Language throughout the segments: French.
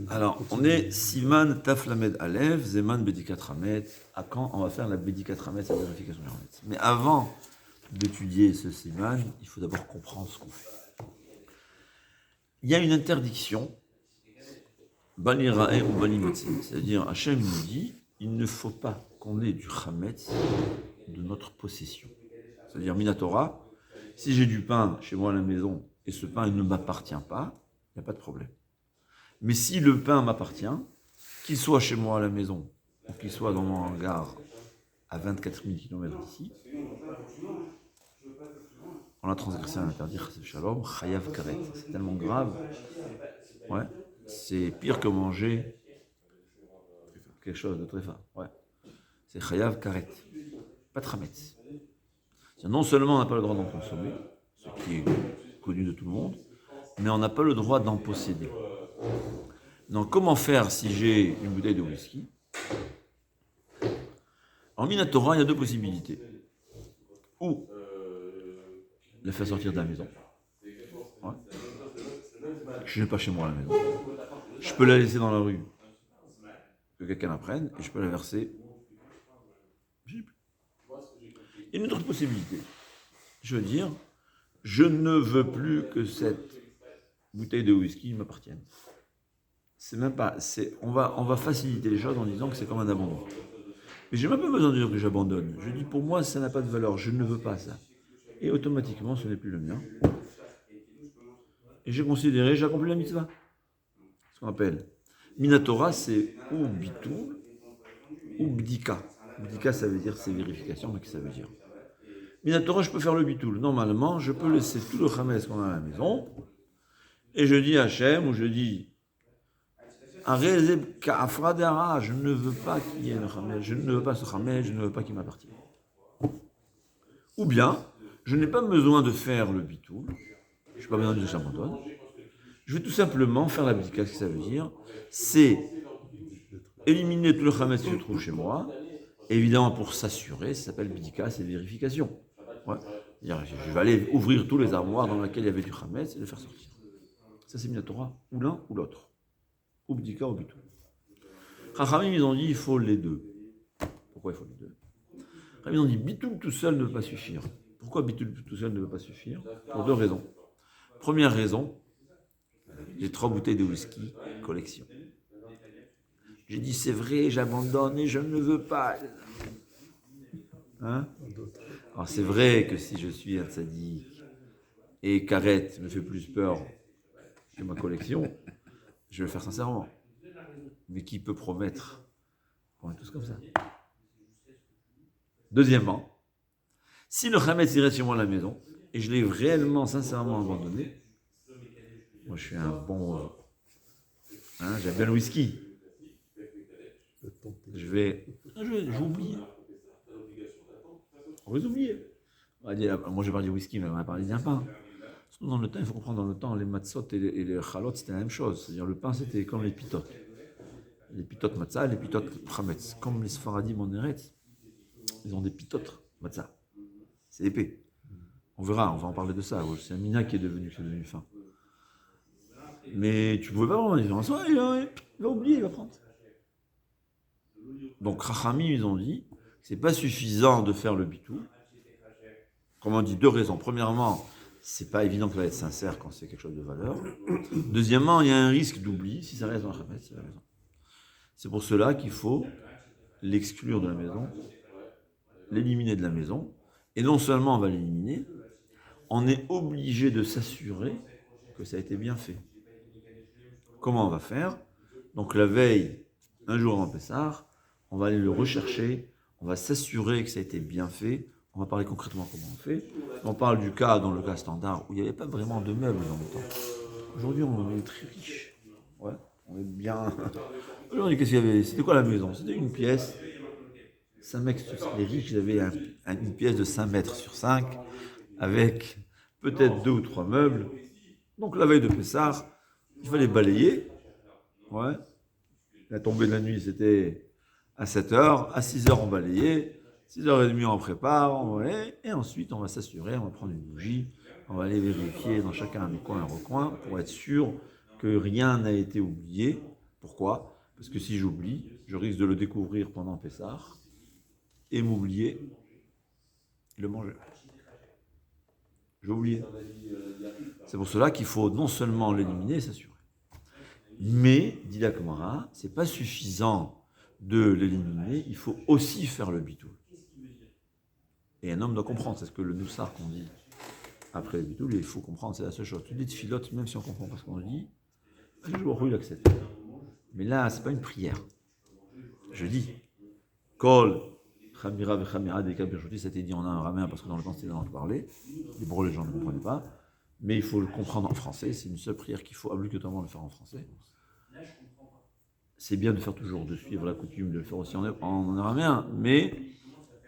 Alors, on est Siman Taflamed Alev, Zeman Bedikat Ramet. À quand on va faire la Bedikat Ramet, la vérification du Ramet. Mais avant d'étudier ce Siman, il faut d'abord comprendre ce qu'on fait. Il y a une interdiction, Balirae ou Balimotse. C'est-à-dire, Hachem nous dit, il ne faut pas qu'on ait du Ramet de notre possession. C'est-à-dire, Minatora, si j'ai du pain chez moi à la maison et ce pain il ne m'appartient pas, il n'y a pas de problème. Mais si le pain m'appartient, qu'il soit chez moi à la maison ou qu'il soit dans mon hangar à 24 000 km d'ici, on a transgressé un interdit, Shalom, Chayav Karet. C'est tellement grave, ouais, c'est pire que manger quelque chose de très fin. Ouais. C'est Chayav Karet, pas de Hametz. Non seulement on n'a pas le droit d'en consommer, ce qui est connu de tout le monde, mais on n'a pas le droit d'en posséder. Donc, comment faire si j'ai une bouteille de whisky? En Minatora, il y a deux possibilités. Ou la faire sortir de la maison. Ouais. Je n'ai pas chez moi à la maison. Je peux la laisser dans la rue, que quelqu'un la prenne, et je peux la verser. Il y a une autre possibilité. Je veux dire, je ne veux plus que cette bouteille de whisky m'appartienne. C'est même pas. On va faciliter les choses en disant que c'est comme un abandon. Mais j'ai même pas besoin de dire que j'abandonne. Je dis pour moi, ça n'a pas de valeur. Je ne veux pas ça. Et automatiquement, ce n'est plus le mien. Et j'ai considéré, j'ai accompli la mitzvah. Ce qu'on appelle. Minatora, c'est ou bitul ou bdika. Bdika, ça veut dire c'est vérification, mais qu'est-ce que ça veut dire? Minatora, je peux faire le bitul. Normalement, je peux laisser tout le chametz qu'on a à la maison. Et je dis à Hachem, ou je dis je ne veux pas qu'il y ait le chametz, je ne veux pas ce chametz, je ne veux pas qu'il m'appartienne. Ou bien, je n'ai pas besoin de faire le bitul, je n'ai pas besoin de dire j'abandonne. Je vais tout simplement faire la bdika, ce que ça veut dire, c'est éliminer tout le chametz qui se trouve chez moi. Évidemment, pour s'assurer, ça s'appelle bdika, c'est vérification. Ouais. Je vais aller ouvrir tous les armoires dans lesquels il y avait du chametz et le faire sortir. Ça, c'est Minatora, ou l'un ou l'autre. Ou bdika ou bitul. Chachamim, ils ont dit il faut les deux. Pourquoi il faut les deux? Chachamim, ils ont dit bitul tout seul ne veut pas suffire. Pourquoi bitul tout seul ne veut pas suffire? Pour deux raisons. Première raison, j'ai 3 bouteilles de whisky, collection. J'ai dit c'est vrai, j'abandonne et je ne veux pas. Hein? Alors c'est vrai que si je suis un tzaddik et Karet me fait plus peur que ma collection, je vais le faire sincèrement. Mais qui peut promettre? On est tous comme ça. Deuxièmement, si le chametz irait chez moi à la maison et je l'ai réellement, sincèrement abandonné, moi je suis un bon. J'aime bien le whisky. Je vais oublier. On va les oublier. Moi je parle du whisky, mais on va parler d'un pain. Surtout dans le temps, il faut comprendre, dans le temps, les matzot et les chalot, c'était la même chose. C'est-à-dire le pain, c'était comme les pitot. Les pitot matzah et les pitot chametz. Comme les sfaradim en Eretz, ils ont des pitot matzah. C'est épais. On verra, on va en parler de ça. C'est un mina qui est devenu fin. Mais tu ne pouvais pas vraiment dire, il va oublier, il va prendre. Donc, Chachamim, ils ont dit, c'est pas suffisant de faire le bitou. Comme on dit, deux raisons. Premièrement, c'est pas évident que ça va être sincère quand c'est quelque chose de valeur. Deuxièmement, il y a un risque d'oubli. Si ça reste dans la chametz, c'est la raison. C'est pour cela qu'il faut l'exclure de la maison, l'éliminer de la maison. Et non seulement on va l'éliminer, on est obligé de s'assurer que ça a été bien fait. Comment on va faire? Donc la veille, un jour avant Pessah, on va aller le rechercher, on va s'assurer que ça a été bien fait. On va parler concrètement comment on fait. On parle du cas, dans le cas standard, où il n'y avait pas vraiment de meubles dans le temps. Aujourd'hui, on est très riche. Ouais, on est bien. Aujourd'hui, qu'est-ce qu'il y avait? C'était quoi la maison? C'était une pièce. 5 mètres sur 5. Les riches, ils avaient une pièce de 5 mètres sur 5, avec peut-être 2 ou 3 meubles. Donc la veille de Pessah, il fallait balayer. Ouais. La tombée de la nuit, c'était à 7h. À 6h, on balayait. 6h30, on prépare, et ensuite, on va s'assurer, on va prendre une bougie, on va aller vérifier dans chacun des coins, un recoin, pour être sûr que rien n'a été oublié. Pourquoi? Parce que si j'oublie, je risque de le découvrir pendant Pessah et m'oublier, le manger. Je vais oublier. C'est pour cela qu'il faut non seulement l'éliminer et s'assurer. Mais, dit la Gemara, c'est pas suffisant de l'éliminer, il faut aussi faire le bitoul. Et un homme doit comprendre, c'est ce que le Noussar qu'on dit après le bitoul, il faut comprendre, c'est la seule chose. Tu dis filote, même si on ne comprend pas ce qu'on dit, je vois il accepte. Mais là, c'est pas une prière. Je dis, Kol, Chamira v'Chamira Deka Birchoti, ça a été dit en araméen parce que dans le temps c'était dans le parler. Les Hébreux, les gens ne comprenaient pas. Mais il faut le comprendre en français. C'est une seule prière qu'il faut obligatoirement le faire en français. C'est bien de faire toujours, de suivre la coutume, de le faire aussi en araméen, mais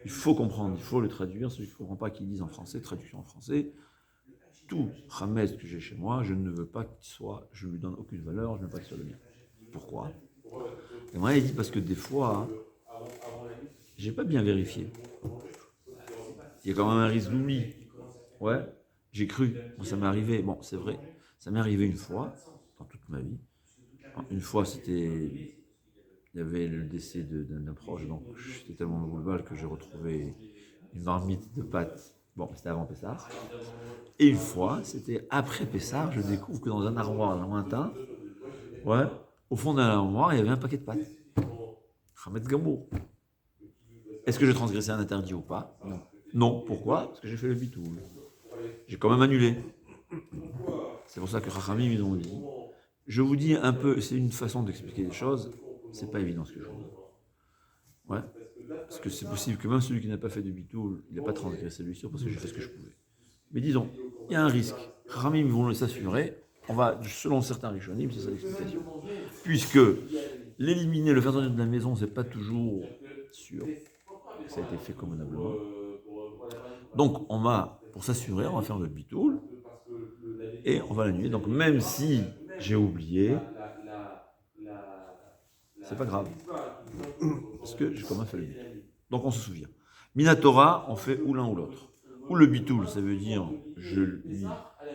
il faut comprendre, il faut le traduire. Celui qui ne comprend pas qu'il dise en français, traduction en français. Tout Hametz que j'ai chez moi, je ne veux pas qu'il soit, je ne lui donne aucune valeur, je ne veux pas qu'il soit le mien. Pourquoi? Et moi, il dit parce que des fois, j'ai pas bien vérifié. Il y a quand même un risque d'oubli. Ouais, j'ai cru. Moi, ça m'est arrivé. Bon, c'est vrai. Ça m'est arrivé une fois, dans toute ma vie. Une fois, il y avait le décès d'un proche, donc j'étais tellement boulevard que j'ai retrouvé une marmite de pâtes. Bon, c'était avant Pessah. Et une fois, c'était après Pessah, je découvre que dans un armoire lointain, ouais, au fond d'un armoire, il y avait un paquet de pâtes. Hametz Gamour. Est-ce que j'ai transgressé un interdit ou pas? Non. Non. Pourquoi? Parce que j'ai fait le bitoul. J'ai quand même annulé. C'est pour ça que Chachamim, ils ont dit. Je vous dis un peu, c'est une façon d'expliquer les choses. C'est pas évident ce que je vous dis. Ouais. Parce que c'est possible que même celui qui n'a pas fait de bitoul, il n'a pas transgressé lui sûr parce que j'ai fait ce que je pouvais. Mais disons, il y a un risque. Chachamim, ils vont s'assurer. On va, selon certains rishonim, c'est ça l'explication. Puisque l'éliminer, le faire sortir de la maison, c'est pas toujours sûr. Ça a été fait convenablement. Donc, pour s'assurer, on va faire le bitoul et on va l'annuler. Donc, même si j'ai oublié, c'est pas grave. Parce que j'ai quand même fait le bitoul. Donc, on se souvient. Minatora, on fait ou l'un ou l'autre. Ou le bitoul, ça veut dire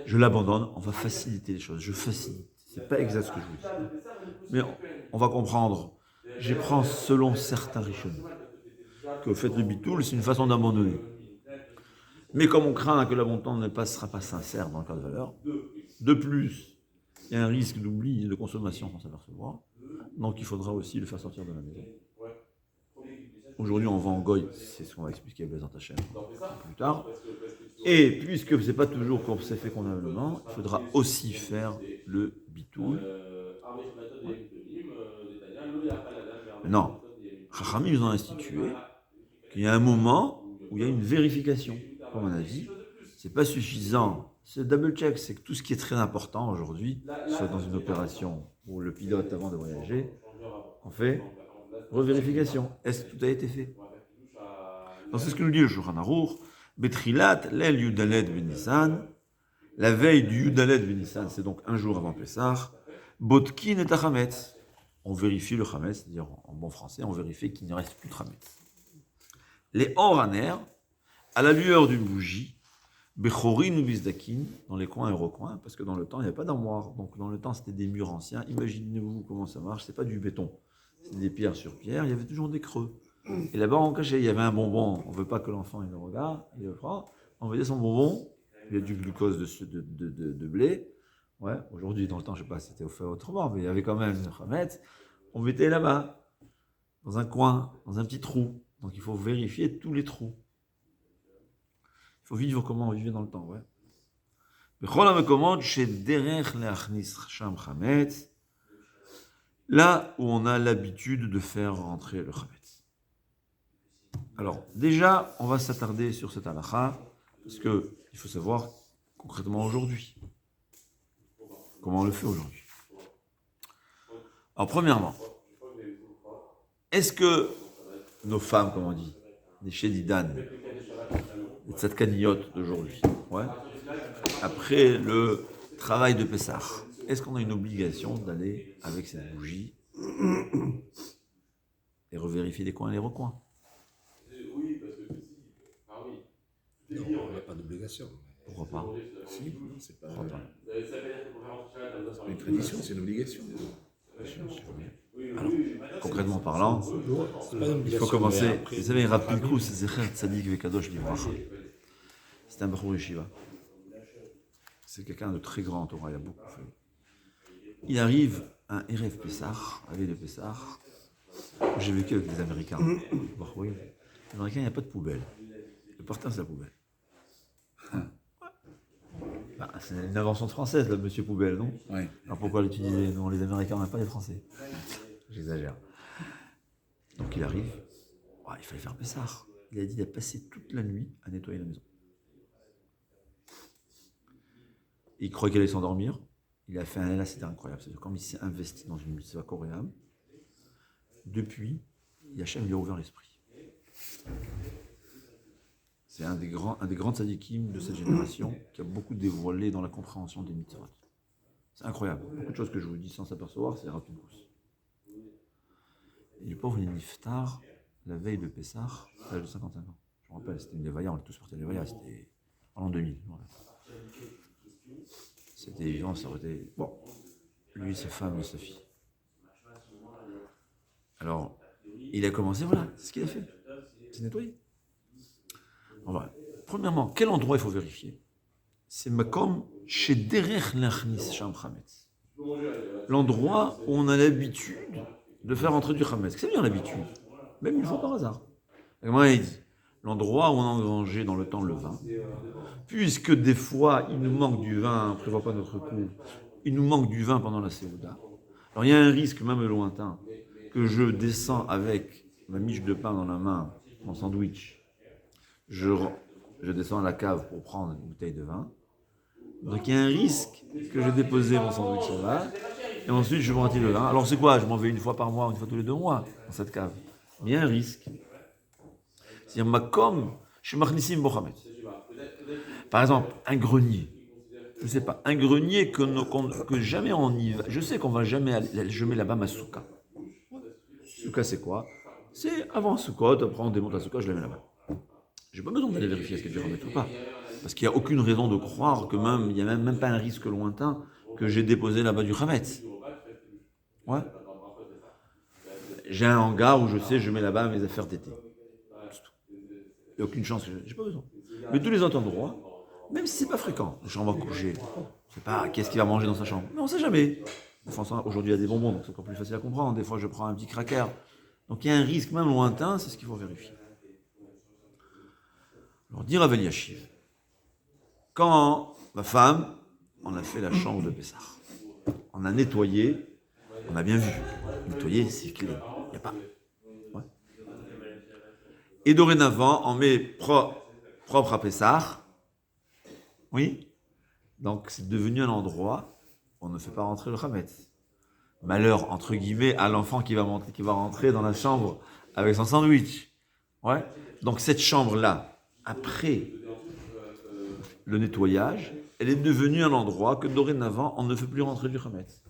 je l'abandonne, on va faciliter les choses. Je facilite. C'est pas exact ce que je vous dis. Mais on va comprendre. Je prends selon certains rishonim que le fait de bitoul, c'est une façon d'abandonner. Mais comme on craint que l'abandon ne sera pas sincère dans le cas de valeur, de plus, il y a un risque d'oubli et de consommation sans s'apercevoir. Donc il faudra aussi le faire sortir de la maison. Aujourd'hui, on va en goy, c'est ce qu'on va expliquer à Bézant Hachem plus tard. Et puisque ce n'est pas toujours comme c'est fait convenablement, il faudra aussi faire le bitoul. Ouais. Non, Chachamim, ils ont institué qu'il y a un moment où il y a une vérification. Comme on a dit, c'est pas suffisant. C'est double check, c'est que tout ce qui est très important aujourd'hui, soit dans une opération où le pilote, avant de voyager, on fait revérification. Est-ce que tout a été fait? Donc c'est ce que nous dit le Shulchan Aruch. Betrilat l'el Yudalet Benissan, la veille du Yudalet Benissan, c'est donc un jour avant Pessah. Botkin et Hametz. On vérifie le Hametz, c'est-à-dire en bon français, on vérifie qu'il ne reste plus de Hametz. Les Oraner, à la lueur d'une bougie, Bechorin ou Bizdakin, dans les coins et recoins, parce que dans le temps, il n'y avait pas d'armoire. Donc dans le temps, c'était des murs anciens. Imaginez-vous comment ça marche, c'est pas du béton. C'est des pierres sur pierre, il y avait toujours des creux. Et là-bas, on cachait, il y avait un bonbon. On ne veut pas que l'enfant il le regarde, il le prend. On mettait son bonbon, il y a du glucose de blé. Ouais, aujourd'hui, dans le temps, je ne sais pas si c'était fait autrement, mais il y avait quand même une Hametz. On mettait là-bas, dans un coin, dans un petit trou. Donc il faut vérifier tous les trous. Il faut vivre comment on vivait dans le temps, ouais. Là où on a l'habitude de faire rentrer le Hametz. Alors, déjà, on va s'attarder sur cette halakha, parce qu'il faut savoir concrètement aujourd'hui. Comment on le fait aujourd'hui. Alors, premièrement, est-ce que nos femmes, comme on dit, les Shedidan, les Tzadkaniyot d'aujourd'hui, ouais, après le travail de Pessah, est-ce qu'on a une obligation d'aller avec cette bougie et revérifier les coins et les recoins? Non, on n'a pas d'obligation. Pourquoi pas? Si, c'est pas, Pourquoi pas? c'est pas une tradition, c'est une obligation. Alors, concrètement parlant, C'est pas une il obligation, faut commencer. mais après, Vous savez, Rav Pinkus, Zecher Tzadik Vekadosh Livracha. C'est un Bachour Yeshiva. C'est quelqu'un de très grand en Torah, il a beaucoup fait. Il arrive à un Erev Pessah, à veille de Pessah. J'ai vécu avec les Américains. Oui. Les Américains, il n'y a pas de poubelle. Le porteur, c'est la poubelle. Bah, c'est une invention française, là, monsieur Poubelle, non? ouais. Alors pourquoi l'utiliser? Non, les Américains, on n'a pas les Français. J'exagère. Donc il arrive, ouais, il fallait faire Pessah. Il a dit qu'il a passé toute la nuit à nettoyer la maison. Il croyait qu'elle allait s'endormir. Il a fait un là, c'était incroyable. C'est-à-dire, comme il s'est investi dans une mitzvah coréenne, depuis, Yachem lui a ouvert l'esprit. C'est un des grands tzadikim de cette génération qui a beaucoup dévoilé dans la compréhension des mitzvot. C'est incroyable. Beaucoup de choses que je vous dis sans s'apercevoir, c'est Rav Pinkus. Et le pauvre, il est niftar la veille de Pessah, à l'âge de 55 ans. Je me rappelle, c'était une Levaya, on est tous partis à Levaya, c'était en l'an 2000. Voilà. C'était évident, ça aurait été... Bon, lui, sa femme et sa fille. Alors, il a commencé, voilà, c'est ce qu'il a fait. C'est nettoyer. Voilà. Premièrement, quel endroit il faut vérifier? C'est Makom chez Derech Lachnis Sham Chametz. L'endroit où on a l'habitude de faire entrer du Chametz. C'est bien l'habitude, même une fois par hasard. Comment il dit? L'endroit où on a engrangé dans le temps le vin. Puisque des fois, il nous manque du vin, on ne prévoit pas notre coup, il nous manque du vin pendant la Séouda. Alors il y a un risque, même lointain, que je descends avec ma miche de pain dans la main, mon sandwich, je descends à la cave pour prendre une bouteille de vin. Donc il y a un risque que j'ai déposé mon sandwich là, et ensuite je bois un petit de vin. Alors c'est quoi? Je m'en vais une fois par mois, une fois tous les 2 mois dans cette cave. Mais il y a un risque. C'est-à-dire, Makom, chez Machnissim Mohamed. Par exemple, un grenier. Je ne sais pas, un grenier que jamais on y va. Je sais qu'on va jamais aller, je mets là-bas ma souka. Souka, c'est quoi? C'est avant Soukot, après on démonte la souka, je la mets là-bas. J'ai pas besoin d'aller vérifier ce qu'il y a du remettre ou pas. Parce qu'il n'y a aucune raison de croire que même, il n'y a même pas un risque lointain que j'ai déposé là-bas du Hametz. Ouais. J'ai un hangar où je sais, je mets là-bas mes affaires d'été. Il n'y a aucune chance, j'ai pas besoin. Mais tous les autres endroits, même si c'est pas fréquent, la chambre à coucher, je sais pas qu'est-ce qu'il va manger dans sa chambre. Mais on sait jamais. Enfin, aujourd'hui, il y a des bonbons, donc c'est encore plus facile à comprendre. Des fois, je prends un petit cracker. Donc il y a un risque même lointain, c'est ce qu'il faut vérifier. Alors, dire à Veliachiv, quand ma femme, on a fait la chambre de Pessah, on a nettoyé, on a bien vu. Nettoyer, c'est clé. Il n'y a pas. Ouais. Et dorénavant, on met propre à Pessah. Oui. Donc, c'est devenu un endroit où on ne fait pas rentrer le Hametz. Malheur, entre guillemets, à l'enfant qui va rentrer dans la chambre avec son sandwich. Ouais. Donc, cette chambre-là, après le nettoyage, elle est devenue un endroit que dorénavant, on ne fait plus rentrer du Hametz.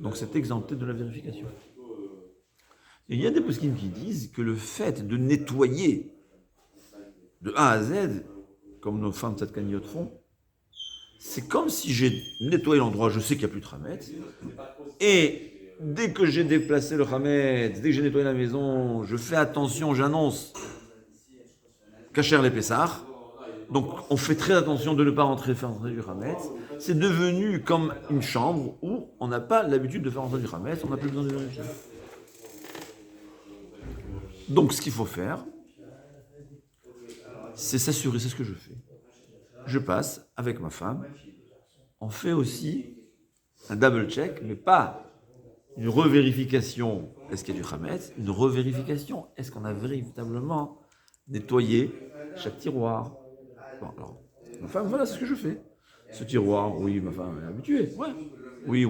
Donc c'est exempté de la vérification. Et il y a des poskim qui disent que le fait de nettoyer de A à Z, comme nos femmes tzadkaniyot font, c'est comme si j'ai nettoyé l'endroit, je sais qu'il n'y a plus de Hametz, et dès que j'ai déplacé le Hametz, dès que j'ai nettoyé la maison, je fais attention, j'annonce Kacher les Pessah. Donc on fait très attention de ne pas faire entrer du Hametz. C'est devenu comme une chambre où on n'a pas l'habitude de faire entrer du Hametz, on n'a plus besoin de vérifier. Donc ce qu'il faut faire, c'est s'assurer, c'est ce que je fais. Je passe avec ma femme, on fait aussi un double check, mais pas une revérification, est-ce qu'il y a du Hametz, une revérification, est-ce qu'on a véritablement nettoyé chaque tiroir. Bon, alors, ma femme, voilà, c'est ce que je fais. Ce tiroir, oui, ma femme est habituée. Ouais. Oui,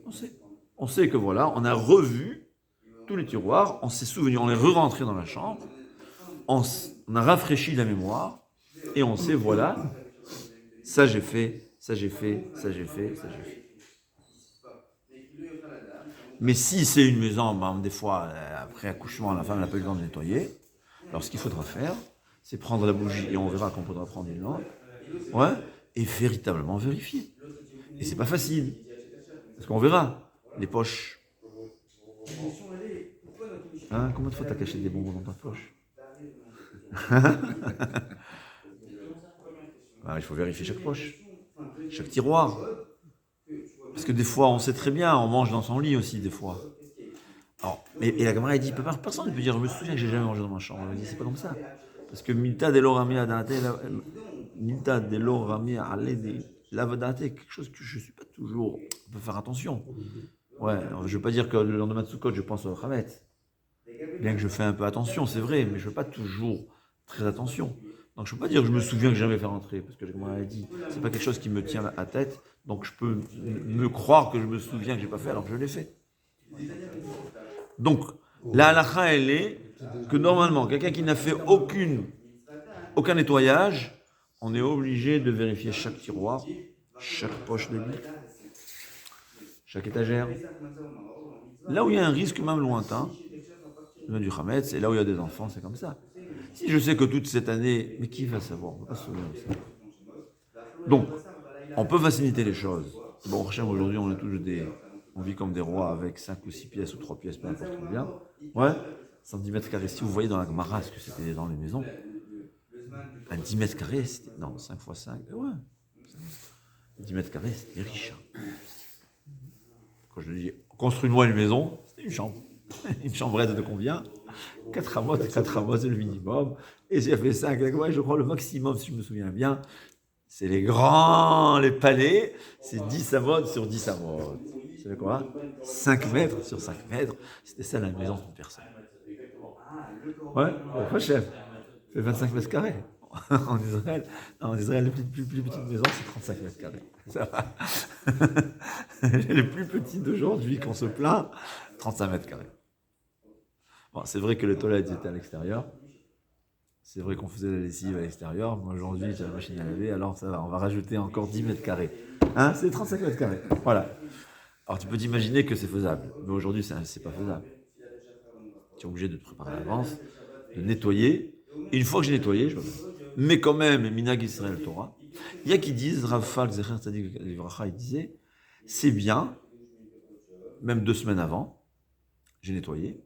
on sait. On sait que voilà, on a revu tous les tiroirs, on s'est souvenu, on est re-rentré dans la chambre, on a rafraîchi la mémoire, et on sait, voilà, ça j'ai fait, ça j'ai fait, ça j'ai fait, ça j'ai fait. Mais si c'est une maison, ben, des fois, après accouchement, la femme n'a pas eu le temps de nettoyer, alors ce qu'il faudra faire, c'est prendre la bougie, et on verra qu'on pourra prendre une lampe, ouais, et véritablement vérifier. Et c'est pas facile, parce qu'on verra les poches. Hein, combien de fois t'as caché des bonbons dans ta poche? Il faut vérifier chaque poche, chaque tiroir. Parce que des fois, on sait très bien, on mange dans son lit aussi, des fois. Alors, et la camarade dit, personne ne peut dire, je me souviens que j'ai jamais mangé dans ma chambre. Elle dit, c'est pas comme ça. Parce que milta de l'oramia date, milta de l'oramia aledi, lavadate, quelque chose que je ne suis pas toujours. On peut faire attention. Ouais, alors, je ne veux pas dire que le lendemain de Sukkot, je pense au Khamet. Bien que je fais un peu attention, c'est vrai, mais je ne fais pas toujours très attention. Donc je ne peux pas dire que je me souviens que j'ai jamais fait rentrer, parce que comme on l'a dit, c'est pas quelque chose qui me tient à la tête, donc je peux me croire que je me souviens que j'ai pas fait alors que je l'ai fait. Donc la halakha elle est que normalement quelqu'un qui n'a fait aucun nettoyage, on est obligé de vérifier chaque tiroir, chaque poche de lit, chaque étagère. Là où il y a un risque même lointain, du Hametz, et là où il y a des enfants, c'est comme ça. Si je sais que toute cette année, mais qui va savoir? On ne peut pas se souvenir de ça. Donc, on peut faciliter les choses. Bon, aujourd'hui, on vit comme des rois avec 5 ou 6 pièces ou 3 pièces, peu importe combien. Ouais, 110 mètres carrés. Si vous voyez dans la Gemara ce que c'était dans les maisons, à 10 mètres carrés, c'était, non, 5 x 5, ouais. 10 mètres carrés, c'était riche. Quand je dis, construis-moi une maison, c'était une chambre. Une chambrette de combien? 4 amos, c'est le minimum. Et j'ai fait 5, ouais, je crois le maximum, si je me souviens bien, c'est les palais, c'est 10 amos sur 10 amos. Vous savez quoi? 5 mètres sur 5 mètres, c'était ça la maison d'une personne. Ouais, pas chef. Fait 25 mètres carrés. En Israël, les plus petites maisons, c'est 35 mètres carrés. Ça va. Les plus petites d'aujourd'hui, qu'on se plaint, 35 mètres carrés. Bon, c'est vrai que les toilettes étaient à l'extérieur. C'est vrai qu'on faisait la lessive à l'extérieur. Moi, aujourd'hui, j'ai la machine à laver. Alors, ça va, on va rajouter encore 10 mètres carrés. Hein, c'est 35 mètres carrés. Voilà. Alors, tu peux t'imaginer que c'est faisable. Mais aujourd'hui, c'est pas faisable. Tu es obligé de te préparer à l'avance, de nettoyer. Et une fois que j'ai nettoyé, je mais quand même, Minag Israël Torah. Il y a qui disent, Rav Falk Zecher Tzadik Livracha, il disait, c'est bien, même 2 semaines avant, j'ai nettoyé,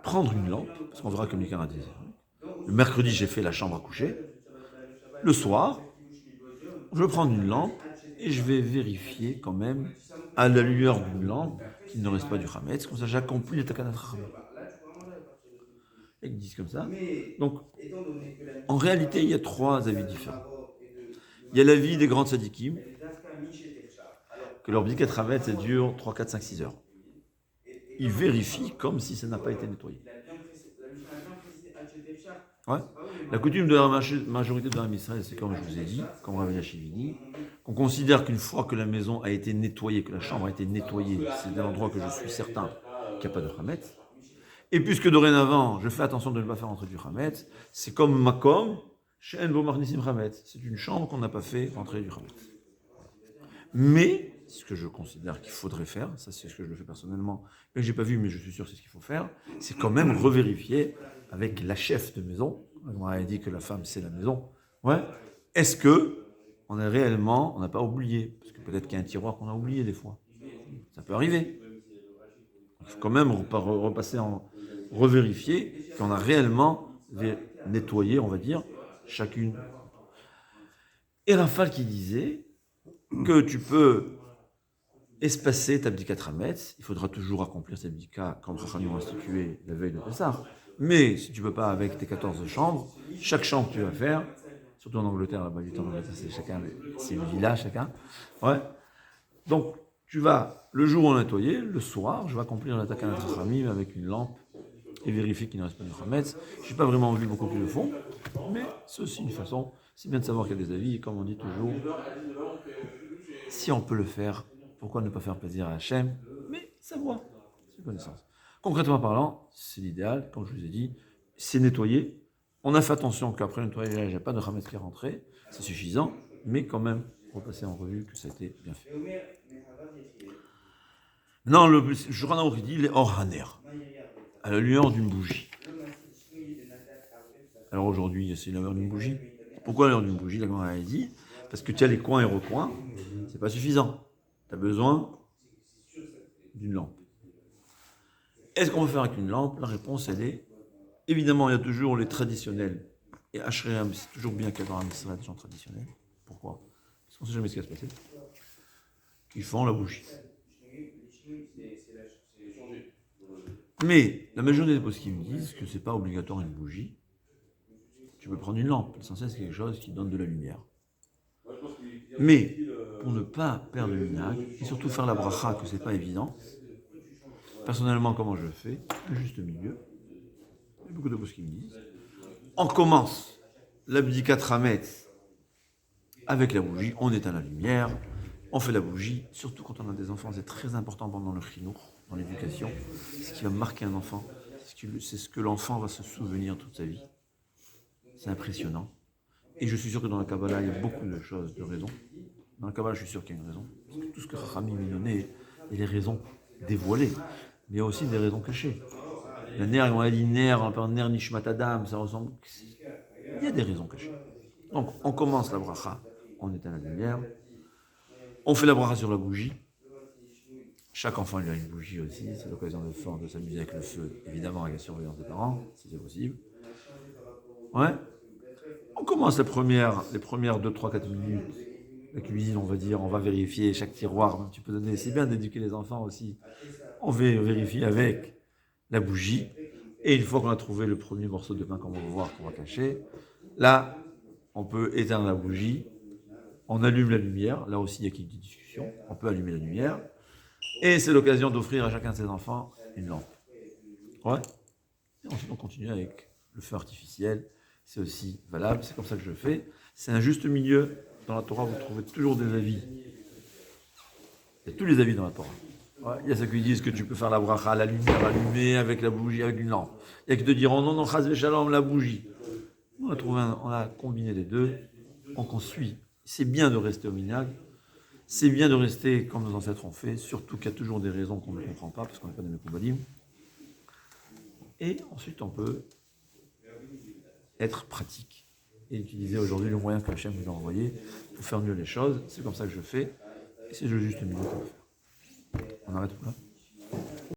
prendre une lampe, parce qu'on verra que Mika a dit. Le mercredi, j'ai fait la chambre à coucher. Le soir, je vais prendre une lampe et je vais vérifier quand même, à la lueur d'une lampe, qu'il ne reste pas du Hametz. Comme ça, j'accomplis le Takanat Chachamim. Ils disent comme ça. Donc, en réalité, il y a 3 avis différents. Il y a l'avis des grands tzadikim, que leur bdikat Hametz dure 3, 4, 5, 6 heures. Ils vérifient comme si ça n'a pas été nettoyé. Ouais. La coutume de la majorité de l'Am Israël, c'est comme je vous ai dit, comme Rav Yashiv dit, qu'on considère qu'une fois que la maison a été nettoyée, que la chambre a été nettoyée, c'est un endroit que je suis certain qu'il n'y a pas de Hametz. Et puisque dorénavant, je fais attention de ne pas faire entrer du Hametz, c'est comme Makom, She'en bo marnisim Hametz. C'est une chambre qu'on n'a pas fait entrer du Hametz. Mais, ce que je considère qu'il faudrait faire, ça c'est ce que je le fais personnellement, que je n'ai pas vu, mais je suis sûr que c'est ce qu'il faut faire, c'est quand même revérifier avec la chef de maison. On a dit que la femme c'est la maison. Ouais. Est-ce que on n'a pas oublié? Parce que peut-être qu'il y a un tiroir qu'on a oublié des fois. Ça peut arriver. Il faut quand même revérifier qu'on a réellement nettoyé, on va dire, chacune. Et Rafal qui disait que tu peux espacer ta bdika Hametz, il faudra toujours accomplir cette bdika comme Chachamim ont institué la veille de Pessah. Mais si tu ne peux pas avec tes 14 chambres, chaque chambre que tu vas faire, surtout en Angleterre, là-bas, du temps en Angleterre, c'est une villa chacun. Ouais. Donc, tu vas le jour en nettoyer, le soir, je vais accomplir la Takanat Chachamim avec une lampe et vérifier qu'il ne reste pas de Hametz. Je n'ai pas vraiment vu beaucoup plus de fond, mais c'est aussi une façon, c'est bien de savoir qu'il y a des avis, et comme on dit toujours, si on peut le faire, pourquoi ne pas faire plaisir à Hachem? Mais savoir, c'est connaissance. Concrètement parlant, c'est l'idéal, comme je vous ai dit, c'est nettoyer. On a fait attention qu'après le nettoyage, il n'y a pas de Hametz qui est rentré, c'est suffisant, mais quand même, repasser en revue que ça a été bien fait. Non, le Shulchan Aruch dit les Or Haner, à la lueur d'une bougie. Alors aujourd'hui, c'est la lueur d'une bougie. Pourquoi la lueur d'une bougie? La Gemara a dit, parce que tu as les coins et recoins, c'est pas suffisant. Tu as besoin d'une lampe. Est-ce qu'on peut faire avec une lampe? La réponse, elle est, évidemment, il y a toujours les traditionnels. Et H.R.M, c'est toujours bien qu'il y ait dans un Israël des gens traditionnels. Pourquoi? Parce qu'on ne sait jamais ce qui va se passer. Ils font la bougie. Mais la majorité des postes me disent que c'est pas obligatoire une bougie. Tu peux prendre une lampe. L'essentiel, c'est quelque chose qui donne de la lumière. Mais pour ne pas perdre le minag, et surtout faire la bracha, que c'est pas évident, personnellement, comment je fais? Le juste milieu. Il y a beaucoup de postes qui me disent. On commence l'abdikat Hametz avec la bougie, on éteint la lumière, on fait la bougie, surtout quand on a des enfants, c'est très important pendant le chinour, dans l'éducation, ce qui va marquer un enfant, c'est ce que l'enfant va se souvenir toute sa vie. C'est impressionnant. Et je suis sûr que dans la Kabbalah, il y a beaucoup de choses, de raisons. Dans la Kabbalah, je suis sûr qu'il y a une raison. Parce que tout ce que Chachamim m'a donné, il y a des raisons dévoilées, mais il y a aussi des raisons cachées. La ner, on a dit ner, on appelle ner nishmat adam, ça ressemble. Il y a des raisons cachées. Donc, on commence la bracha, on éteint la lumière, on fait la bracha sur la bougie. Chaque enfant il a une bougie aussi, c'est l'occasion de s'amuser avec le feu, évidemment avec la surveillance des parents, si c'est possible. Ouais. On commence les premières 2, 3, 4 minutes. La cuisine, on va dire, on va vérifier chaque tiroir. Tu peux donner, c'est bien d'éduquer les enfants aussi. On va vérifier avec la bougie. Et une fois qu'on a trouvé le premier morceau de pain qu'on va voir, qu'on va cacher, là, on peut éteindre la bougie. On allume la lumière. Là aussi, il y a quelques discussions. On peut allumer la lumière. Et c'est l'occasion d'offrir à chacun de ses enfants une lampe. Ouais. Et ensuite, on continue avec le feu artificiel. C'est aussi valable. C'est comme ça que je fais. C'est un juste milieu. Dans la Torah, vous trouvez toujours des avis. Il y a tous les avis dans la Torah. Ouais. Il y a ceux qui disent que tu peux faire la bracha, la lumière allumée avec la bougie, avec une lampe. Il y a qui te diront non, non, chas v'shalom, la bougie. On a combiné les deux. On construit. C'est bien de rester au minag. C'est bien de rester comme nos ancêtres ont fait, surtout qu'il y a toujours des raisons qu'on ne comprend pas, parce qu'on n'est pas des Mekoubalim. Et ensuite, on peut être pratique et utiliser aujourd'hui le moyen que Hachem nous a envoyé pour faire mieux les choses. C'est comme ça que je fais, et c'est le juste milieu qu'on va faire. On arrête tout là.